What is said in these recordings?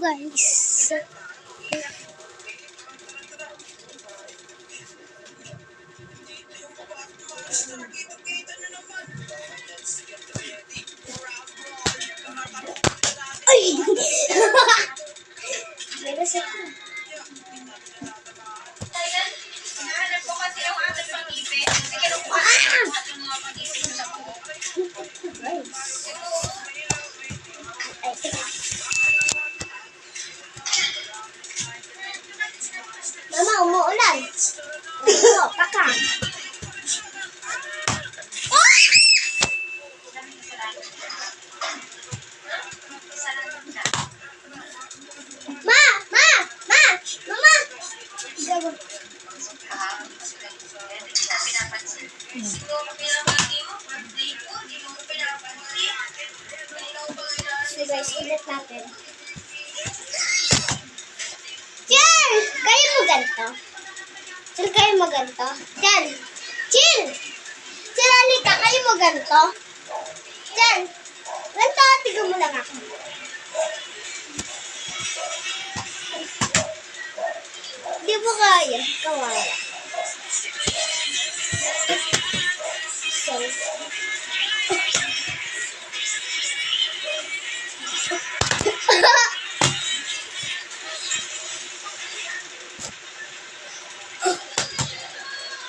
guys. Ay! Meron ako. Hanap ko kasi yung ating pag-ibig. Kasi kinukuha ko yung mga pag-ibig sa ko. Mama, umuulan. Ano, paka. So guys, ulit natin. Chill! Kayo mo ganito? Chill, kayo mo ganito? Chill! Chill! Chill, halika, kayo mo ganito? Chill! Ganito, tignan mo lang ako. Di mo kaya? Kawawa. Sorry.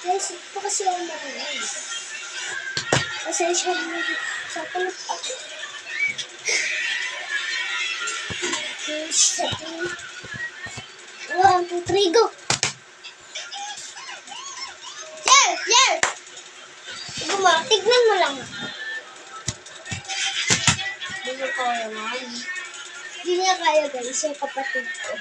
Guys, ito kasi ako maraming. Pasensya na sa tulog ako. Isa, 2, 1, 2, 3, go! Yer! Yer! Tignan mo lang. Hindi ko kaya man. Hindi niya kaya guys, yung kapatid ko.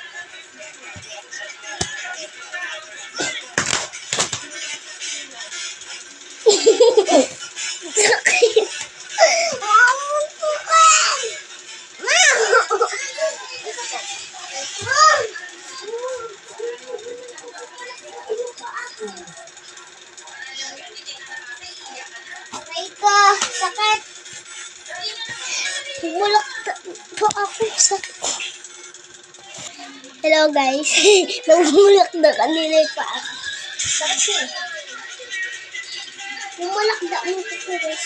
Okay ka, sakit. Bulak po ako sa... Hello guys, nabulak na kanila yung paa. Sakit eh. Bumulak na mo ko guys.